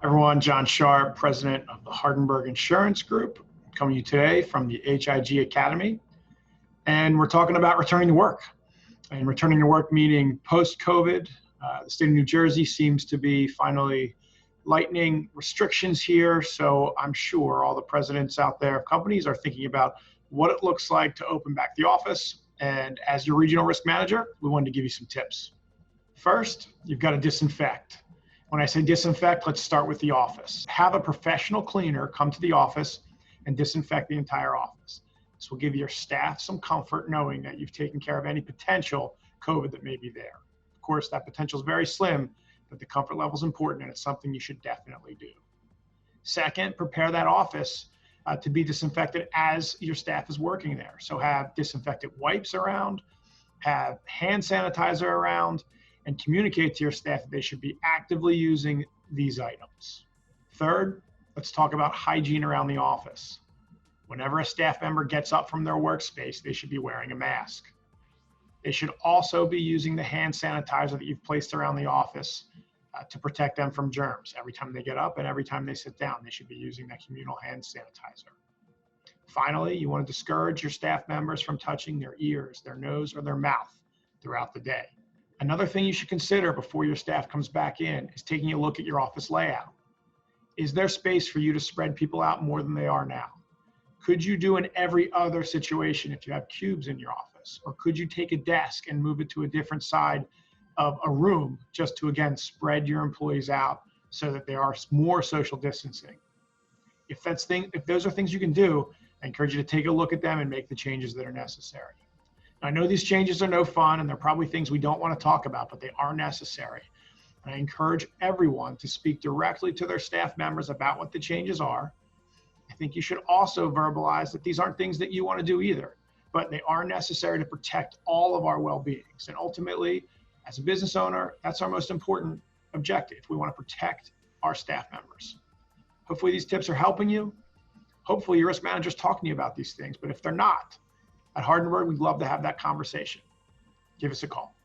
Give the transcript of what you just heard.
Everyone, Jon Sharp, president of the Hardenbergh Insurance Group, coming to you today from the HIG Academy. And we're talking about returning to work. And returning to work meaning post-COVID. The state of New Jersey seems to be finally lightening restrictions here. So I'm sure all the presidents out there of companies are thinking about what it looks like to open back the office. And as your regional risk manager, we wanted to give you some tips. First, you've got to disinfect. When I say disinfect, let's start with the office. Have a professional cleaner come to the office and disinfect the entire office. This will give your staff some comfort knowing that you've taken care of any potential COVID that may be there. Of course, that potential is very slim, but the comfort level is important and it's something you should definitely do. Second, prepare that office to be disinfected as your staff is working there. So have disinfectant wipes around, have hand sanitizer around, and communicate to your staff that they should be actively using these items. Third, let's talk about hygiene around the office. Whenever a staff member gets up from their workspace, they should be wearing a mask. They should also be using the hand sanitizer that you've placed around the office to protect them from germs. Every time they get up and every time they sit down, they should be using that communal hand sanitizer. Finally, you want to discourage your staff members from touching their ears, their nose, or their mouth throughout the day. Another thing you should consider before your staff comes back in is taking a look at your office layout. Is there space for you to spread people out more than they are now? Could you do in every other situation if you have cubes in your office? Or could you take a desk and move it to a different side of a room just to, again, spread your employees out so that there are more social distancing? If those are things you can do, I encourage you to take a look at them and make the changes that are necessary. I know these changes are no fun and they're probably things we don't want to talk about, but they are necessary. And I encourage everyone to speak directly to their staff members about what the changes are. I think you should also verbalize that these aren't things that you want to do either, but they are necessary to protect all of our well-beings. And ultimately, as a business owner, that's our most important objective. We want to protect our staff members. Hopefully these tips are helping you. Hopefully your risk manager's talking to you about these things, but if they're not, at Hardenbergh, we'd love to have that conversation. Give us a call.